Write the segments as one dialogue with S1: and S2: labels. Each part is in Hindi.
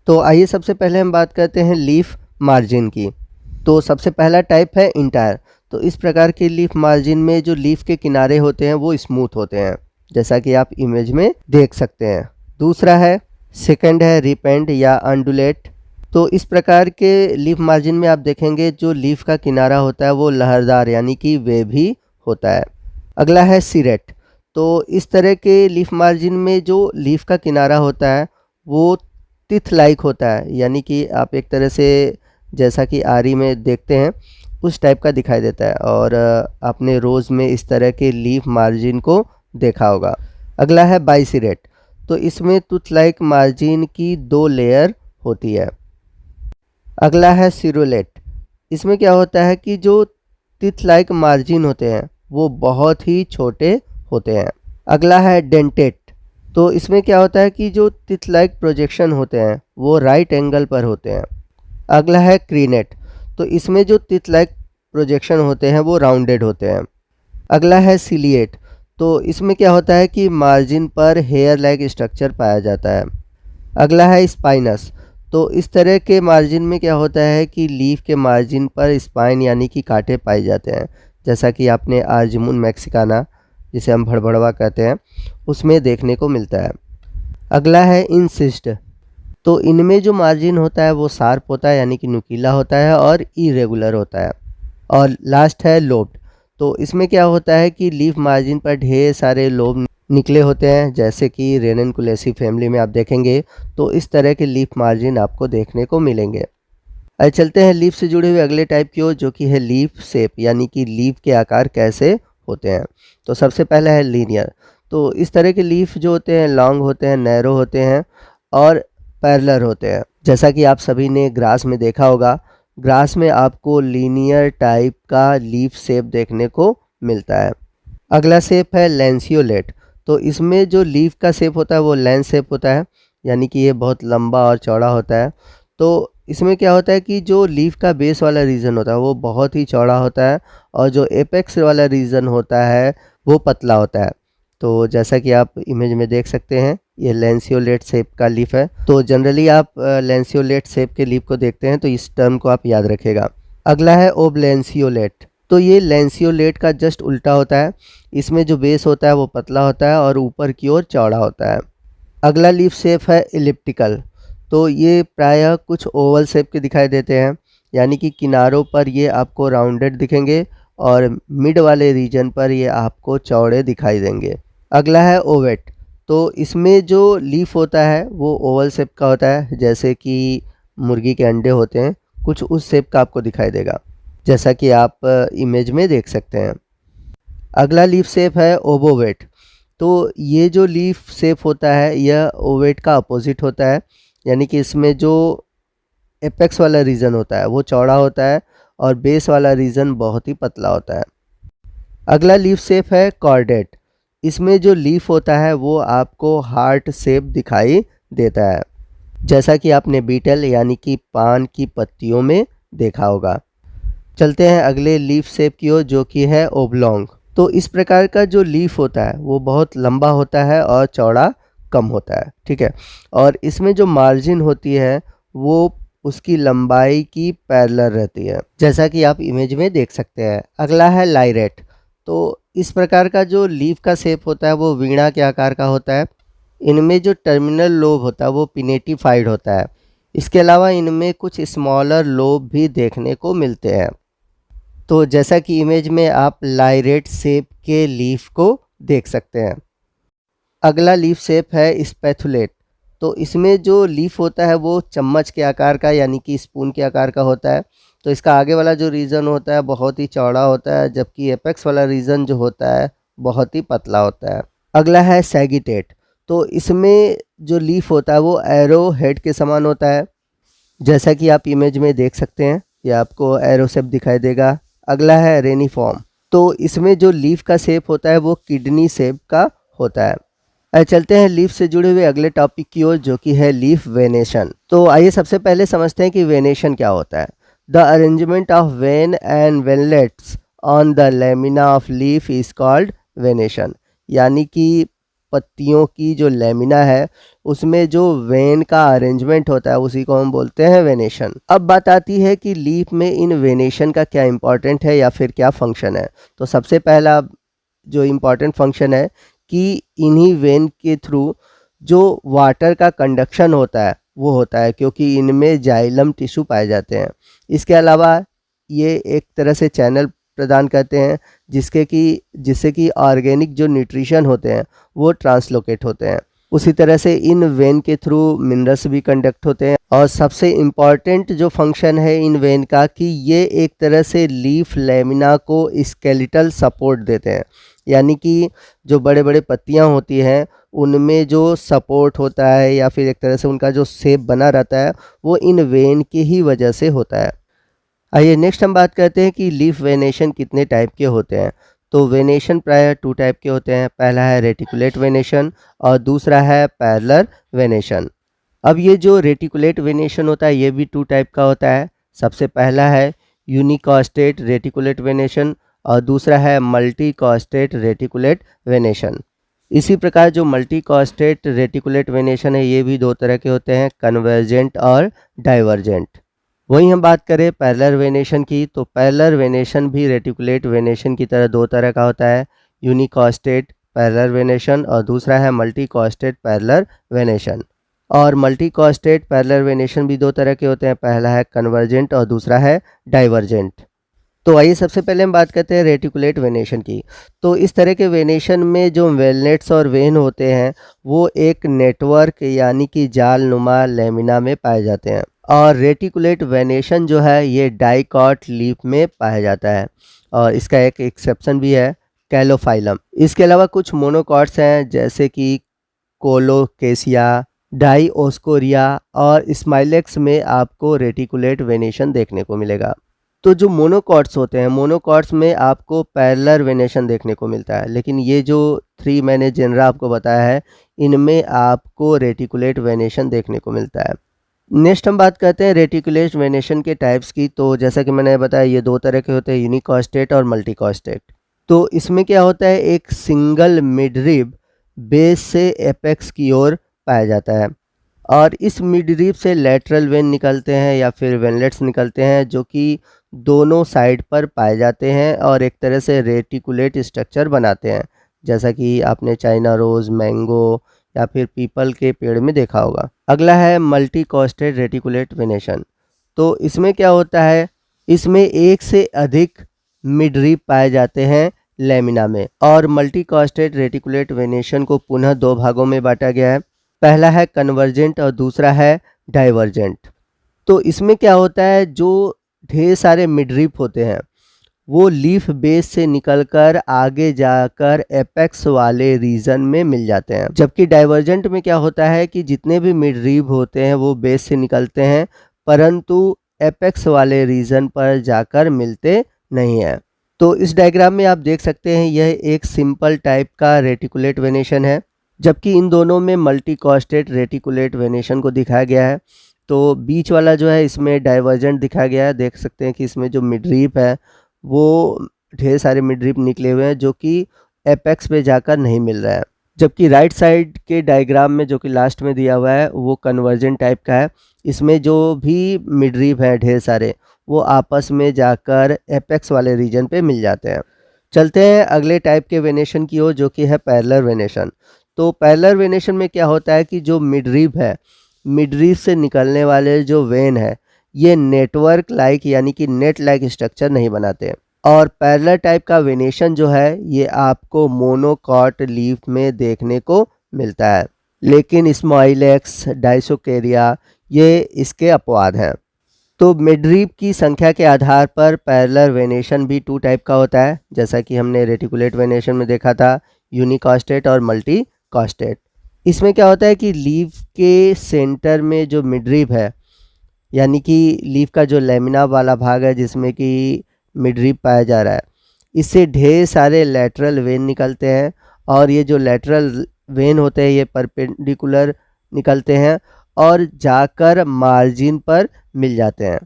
S1: तो आइए सबसे पहले हम बात करते हैं लीफ मार्जिन की। तो सबसे पहला टाइप है इंटायर। तो इस प्रकार के लीफ मार्जिन में जो लीफ के किनारे होते हैं वो स्मूथ होते हैं, जैसा कि आप इमेज में देख सकते हैं। दूसरा है, सेकंड है रिपेंड या अंडुलेट। तो इस प्रकार के लीफ मार्जिन में आप देखेंगे जो लीफ का किनारा होता है वो लहरदार यानी कि वेवी होता है। अगला है सिरेट। तो इस तरह के लीफ मार्जिन में जो लीफ का किनारा होता है वो टिथ लाइक होता है, यानी कि आप एक तरह से जैसा कि आरी में देखते हैं उस टाइप का दिखाई देता है, और आपने रोज़ में इस तरह के लीफ मार्जिन को देखा होगा। अगला है बाइसिरेट। तो इसमें टूथ लाइक मार्जिन की 2 लेयर होती है। अगला है सिरुलेट। इसमें क्या होता है कि जो टिथ लाइक मार्जिन होते हैं वो बहुत ही छोटे होते हैं। अगला है डेंटेट। तो इसमें क्या होता है कि जो टिथ लाइक प्रोजेक्शन होते हैं वो राइट एंगल पर होते हैं। अगला है क्रीनेट। तो इसमें जो टिथ लाइक प्रोजेक्शन होते हैं वो राउंडेड होते हैं। अगला है सिलिएट। तो इसमें क्या होता है कि मार्जिन पर हेयर लाइक स्ट्रक्चर पाया जाता है। अगला है स्पाइनस। तो इस तरह के मार्जिन में क्या होता है कि लीफ के मार्जिन पर स्पाइन यानी कि कांटे पाए जाते हैं, जैसा कि आपने आर्जमुन मैक्सिकाना, जिसे हम भड़भड़वा कहते हैं, उसमें देखने को मिलता है। अगला है इंसिस्ट। तो इनमें जो मार्जिन होता है वो शार्प होता है यानी कि नुकीला होता है और इरेगुलर होता है। और लास्ट है लोब। तो इसमें क्या होता है कि लीफ मार्जिन पर ढेर सारे लोब निकले होते हैं, जैसे कि रेननकुलेसी फैमिली में आप देखेंगे तो इस तरह के लीफ मार्जिन आपको देखने को मिलेंगे। अब चलते हैं लीफ से जुड़े हुए अगले टाइप की ओर, जो कि है लीफ शेप, यानी कि लीफ के आकार कैसे होते हैं। तो सबसे पहला है लीनियर। तो इस तरह के लीफ जो होते हैं लॉन्ग होते हैं, नैरो होते हैं और पैरेलल होते हैं, जैसा कि आप सभी ने ग्रास में देखा होगा। ग्रास में आपको लीनियर टाइप का लीफ शेप देखने को मिलता है। अगला शेप है लैंसियोलेट। तो इसमें जो लीफ का शेप होता है वो लेंस शेप होता है, यानी कि ये बहुत लंबा और चौड़ा होता है। तो इसमें क्या होता है कि जो लीफ का बेस वाला रीजन होता है वो बहुत ही चौड़ा होता है, और जो एपेक्स वाला रीजन होता है वो पतला होता है। तो जैसा कि आप इमेज में देख सकते हैं ये लैंसियोलेट शेप का लीफ है। तो जनरली आप लैंसियोलेट शेप के लीफ को देखते हैं तो इस टर्म को आप याद रखेगा। अगला है ओबलैंसियोलेट। तो ये लैंसियोलेट का जस्ट उल्टा होता है। इसमें जो बेस होता है वो पतला होता है और ऊपर की ओर चौड़ा होता है। अगला लीफ शेप है इलिप्टिकल। तो ये प्रायः कुछ ओवल शेप के दिखाई देते हैं, यानी कि किनारों पर ये आपको राउंडेड दिखेंगे और मिड वाले रीजन पर ये आपको चौड़े दिखाई देंगे। अगला है ओवेट। तो इसमें जो लीफ होता है वो ओवल शेप का होता है, जैसे कि मुर्गी के अंडे होते हैं, कुछ उस शेप का आपको दिखाई देगा, जैसा कि आप इमेज में देख सकते हैं। अगला लीफ शेप है ओबोवेट। तो ये जो लीफ शेप होता है यह ओवेट का अपोजिट होता है, यानी कि इसमें जो एपेक्स वाला रीजन होता है वो चौड़ा होता है और बेस वाला रीजन बहुत ही पतला होता है। अगला लीफ शेप है कॉर्डेट। इसमें जो लीफ होता है वो आपको हार्ट शेप दिखाई देता है, जैसा कि आपने बीटल यानी कि पान की पत्तियों में देखा होगा। चलते हैं अगले लीफ शेप की ओर, जो कि है ओब्लॉन्ग। तो इस प्रकार का जो लीफ होता है वो बहुत लंबा होता है और चौड़ा कम होता है, ठीक है। और इसमें जो मार्जिन होती है वो उसकी लंबाई की पैरेलल रहती है, जैसा कि आप इमेज में देख सकते हैं। अगला है लाइरेट। तो इस प्रकार का जो लीफ का शेप होता है वो वीणा के आकार का होता है। इनमें जो टर्मिनल लोब होता है वो पिनेटिफाइड होता है। इसके अलावा इनमें कुछ स्मॉलर लोब भी देखने को मिलते हैं। तो जैसा कि इमेज में आप लाइरेट शेप के लीफ को देख सकते हैं। अगला लीफ शेप है स्पैथुलेट। तो इसमें जो लीफ होता है वो चम्मच के आकार का यानी कि स्पून के आकार का होता है। तो इसका आगे वाला जो रीजन होता है बहुत ही चौड़ा होता है, जबकि एपेक्स वाला रीजन जो होता है बहुत ही पतला होता है। अगला है सैगिटेट। तो इसमें जो लीफ होता है वो एरो हेड के समान होता है, जैसा कि आप इमेज में देख सकते हैं, ये आपको एरो शेप दिखाई देगा। अगला है रेनिफॉर्म। तो इसमें जो लीफ का शेप होता है वो किडनी शेप का होता है। चलते हैं लीफ से जुड़े हुए अगले टॉपिक की ओर, जो कि है लीफ वेनेशन। तो आइए सबसे पहले समझते हैं कि वेनेशन क्या होता है। The arrangement of when and veinlets on the lamina of leaf is called venation, यानी कि पत्तियों की जो लेमिना है उसमें जो वेन का अरेंजमेंट होता है उसी को हम बोलते हैं वेनेशन। अब बात आती है कि लीफ में इन वेनेशन का क्या इंपॉर्टेंट है या फिर क्या फंक्शन है। तो सबसे पहला जो इम्पॉर्टेंट फंक्शन है कि इन्हीं वेन के थ्रू जो वाटर का कंडक्शन होता है वो होता है, क्योंकि इनमें जाइलम टिश्यू पाए जाते हैं। इसके अलावा ये एक तरह से चैनल प्रदान करते हैं जिससे कि ऑर्गेनिक जो न्यूट्रिशन होते हैं वो ट्रांसलोकेट होते हैं। उसी तरह से इन वेन के थ्रू मिनरल्स भी कंडक्ट होते हैं। और सबसे इम्पॉर्टेंट जो फंक्शन है इन वेन का कि ये एक तरह से लीफ लेमिना को स्केलेटल सपोर्ट देते हैं, यानी कि जो बड़े बड़े पत्तियां होती हैं उनमें जो सपोर्ट होता है या फिर एक तरह से उनका जो शेप बना रहता है वो इन वेन की ही वजह से होता है। आइए नेक्स्ट हम बात करते हैं कि लीफ वेनेशन कितने टाइप के होते हैं। तो वेनेशन प्रायः 2 टाइप के होते हैं। पहला है रेटिकुलेट वेनेशन और दूसरा है पैरेलल वेनेशन। अब ये जो रेटिकुलेट वेनेशन होता है ये भी 2 टाइप का होता है। सबसे पहला है यूनिकॉस्टेट रेटिकुलेट वेनेशन और दूसरा है मल्टी कॉस्टेट रेटिकुलेट वेनेशन। इसी प्रकार जो मल्टी कॉस्टेट रेटिकुलेट वेनेशन है ये भी 2 तरह के होते हैं, कन्वर्जेंट और डाइवर्जेंट। वहीं हम बात करें पैरेलल वेनेशन की, तो पैरेलल वेनेशन भी रेटिकुलेट वेनेशन की तरह 2 तरह का होता है, यूनिकॉस्टेट पैरेलल वेनेशन और दूसरा है मल्टी कॉस्टेट पैरेलल वेनेशन। और मल्टी कॉस्टेट पैरेलल वेनेशन भी 2 तरह के होते हैं, पहला है कन्वर्जेंट और दूसरा है डाइवर्जेंट। तो आइए सबसे पहले हम बात करते हैं रेटिकुलेट वेनेशन की। तो इस तरह के वेनेशन में जो वेलनेट्स और वेन होते हैं वो एक नेटवर्क यानी कि जाल नुमा लेमिना में पाए जाते हैं। और रेटिकुलेट वेनेशन जो है ये डाइकॉट लीफ में पाया जाता है और इसका एक एक्सेप्शन भी है, कैलोफाइलम। इसके अलावा कुछ मोनोकॉट्स हैं जैसे कि कोलोकेसिया, डाइओस्कोरिया और स्माइलेक्स में आपको रेटिकुलेट वेनेशन देखने को मिलेगा। तो जो मोनोकॉट्स होते हैं, मोनोकॉट्स में आपको पैरेलल वेनेशन देखने को मिलता है, लेकिन ये जो 3 मैंने जेनरा आपको बताया है इनमें आपको रेटिकुलेट वेनेशन देखने को मिलता है। नेक्स्ट हम बात करते हैं रेटिकुलेट वेनेशन के टाइप्स की। तो जैसा कि मैंने बताया ये 2 तरह के होते हैं, यूनिकॉस्टेट और मल्टीकॉस्टेट। तो इसमें क्या होता है, एक सिंगल मिडरिब बेस से एपेक्स की ओर पाया जाता है और इस मिडरिब से लैटरल वेन निकलते हैं या फिर वेनलेट्स निकलते हैं जो कि दोनों साइड पर पाए जाते हैं और एक तरह से रेटिकुलेट स्ट्रक्चर बनाते हैं, जैसा कि आपने चाइना रोज़, मैंगो या फिर पीपल के पेड़ में देखा होगा। अगला है मल्टी कॉस्टेट रेटिकुलेट वेनेशन। तो इसमें क्या होता है, इसमें एक से अधिक मिडरिब पाए जाते हैं लेमिना में। और मल्टी कॉस्टेट रेटिकुलेट वेनेशन को पुनः 2 भागों में बांटा गया है, पहला है कन्वर्जेंट और दूसरा है डाइवर्जेंट। तो इसमें क्या होता है, जो ढेर सारे मिडरिब होते हैं वो लीफ बेस से निकलकर आगे जाकर एपेक्स वाले रीजन में मिल जाते हैं। जबकि डाइवर्जेंट में क्या होता है कि जितने भी मिडरिब होते हैं वो बेस से निकलते हैं परंतु एपेक्स वाले रीजन पर जाकर मिलते नहीं हैं। तो इस डायग्राम में आप देख सकते हैं यह एक सिंपल टाइप का रेटिकुलेट वेनेशन है, जबकि इन दोनों में मल्टी कॉस्टेट रेटिकुलेट वेनेशन को दिखाया गया है। तो बीच वाला जो है इसमें डाइवर्जेंट दिखाया गया है। देख सकते हैं कि इसमें जो मिडरिब है वो ढेर सारे मिडरिब निकले हुए हैं जो कि एपेक्स पे जाकर नहीं मिल रहा है। जबकि राइट साइड के डायग्राम में जो कि लास्ट में दिया हुआ है वो कन्वर्जेंट टाइप का है। इसमें जो भी मिडरिब है ढेर सारे वो आपस में जाकर एपेक्स वाले रीजन पे मिल जाते हैं। चलते हैं अगले टाइप के वेनेशन की ओर जो कि है पैरेलल वेनेशन। तो पैरेलल वेनेशन में क्या होता है कि जो मिडरिब है, मिडरिब से निकलने वाले जो वेन है ये नेटवर्क लाइक यानी कि नेट लाइक स्ट्रक्चर नहीं बनाते। और पैरेलल टाइप का वेनेशन जो है ये आपको मोनोकॉट लीफ में देखने को मिलता है, लेकिन स्माइलेक्स, डाइसोकेरिया ये इसके अपवाद हैं। तो मिडरिब की संख्या के आधार पर पैरेलल वेनेशन भी 2 टाइप का होता है, जैसा कि हमने रेटिकुलेट वेनेशन में देखा था, यूनिकॉस्टेट और मल्टी कॉस्टेट। इसमें क्या होता है कि लीफ के सेंटर में जो मिडरिब है यानी कि लीफ का जो लेमिना वाला भाग है जिसमें कि मिडरिब पाया जा रहा है, इससे ढेर सारे लैटरल वेन निकलते हैं और ये जो लैटरल वेन होते हैं ये परपेंडिकुलर निकलते हैं और जाकर मार्जिन पर मिल जाते हैं।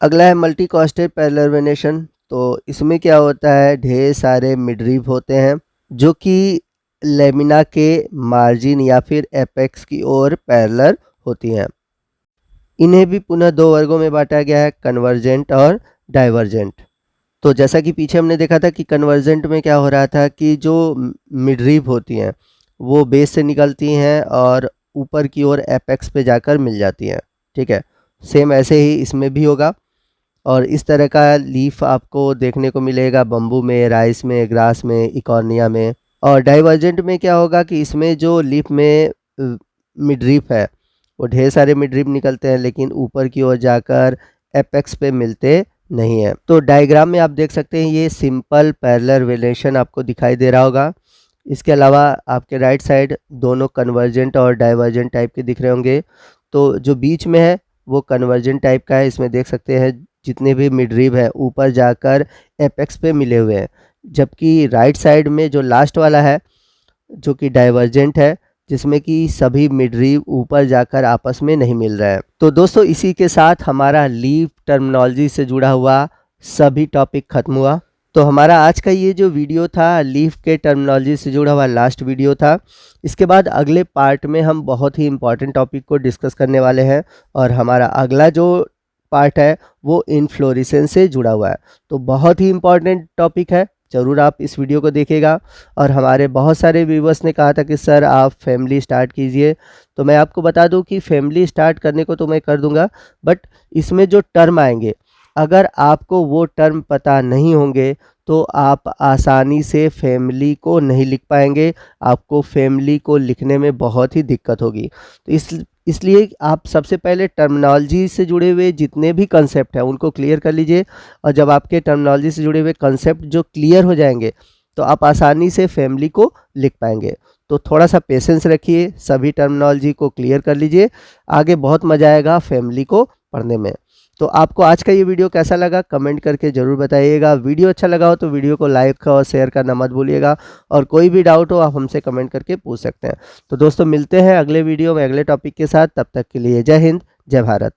S1: अगला है मल्टी कॉस्टेट पैरेलल वेनेशन। तो इसमें क्या होता है, ढेर सारे मिडरिब होते हैं जो कि लेमिना के मार्जिन या फिर एपेक्स की ओर पैरेलल होती हैं। इन्हें भी पुनः दो वर्गों में बांटा गया है, कन्वर्जेंट और डाइवर्जेंट। तो जैसा कि पीछे हमने देखा था कि कन्वर्जेंट में क्या हो रहा था कि जो मिडरीफ होती हैं वो बेस से निकलती हैं और ऊपर की ओर एपेक्स पे जाकर मिल जाती हैं। ठीक है, सेम ऐसे ही इसमें भी होगा और इस तरह का लीफ आपको देखने को मिलेगा बम्बू में, राइस में, ग्रास में, इकॉर्निया में। और डाइवर्जेंट में क्या होगा कि इसमें जो लीफ में मिडरीफ है वो ढेर सारे मिडरीफ निकलते हैं लेकिन ऊपर की ओर जाकर एपेक्स पे मिलते नहीं है। तो डायग्राम में आप देख सकते हैं ये सिंपल पैरेलल रिलेशन आपको दिखाई दे रहा होगा। इसके अलावा आपके राइट साइड दोनों कन्वर्जेंट और डाइवर्जेंट टाइप के दिख रहे होंगे। तो जो बीच में है वो कन्वर्जेंट टाइप का है। इसमें देख सकते हैं जितने भी मिडरीफ है ऊपर जाकर एपेक्स पे मिले हुए हैं, जबकि राइट साइड में जो लास्ट वाला है जो कि डाइवर्जेंट है, जिसमें कि सभी मिडरीफ ऊपर जाकर आपस में नहीं मिल रहा है। तो दोस्तों इसी के साथ हमारा लीफ टर्मिनोलॉजी से जुड़ा हुआ सभी टॉपिक खत्म हुआ। तो हमारा आज का ये जो वीडियो था लीफ के टर्मिनोलॉजी से जुड़ा हुआ लास्ट वीडियो था। इसके बाद अगले पार्ट में हम बहुत ही इंपॉर्टेंट टॉपिक को डिस्कस करने वाले हैं और हमारा अगला जो पार्ट है वो इनफ्लोरेसेंस से जुड़ा हुआ है। तो बहुत ही इंपॉर्टेंट टॉपिक है, ज़रूर आप इस वीडियो को देखिएगा। और हमारे बहुत सारे व्यूवर्स ने कहा था कि सर आप फैमिली स्टार्ट कीजिए, तो मैं आपको बता दूं कि फैमिली स्टार्ट करने को तो मैं कर दूंगा, बट इसमें जो टर्म आएंगे अगर आपको वो टर्म पता नहीं होंगे तो आप आसानी से फैमिली को नहीं लिख पाएंगे, आपको फैमिली को लिखने में बहुत ही दिक्कत होगी। तो इसलिए आप सबसे पहले टर्मिनोलॉजी से जुड़े हुए जितने भी कंसेप्ट हैं उनको क्लियर कर लीजिए। और जब आपके टर्मिनोलॉजी से जुड़े हुए कंसेप्ट जो क्लियर हो जाएंगे तो आप आसानी से फैमिली को लिख पाएंगे। तो थोड़ा सा पेशेंस रखिए, सभी टर्मिनोलॉजी को क्लियर कर लीजिए, आगे बहुत मज़ा आएगा फैमिली को पढ़ने में। तो आपको आज का ये वीडियो कैसा लगा कमेंट करके ज़रूर बताइएगा। वीडियो अच्छा लगा हो तो वीडियो को लाइक और शेयर करना मत भूलिएगा, और कोई भी डाउट हो आप हमसे कमेंट करके पूछ सकते हैं। तो दोस्तों मिलते हैं अगले वीडियो में अगले टॉपिक के साथ, तब तक के लिए जय हिंद, जय भारत।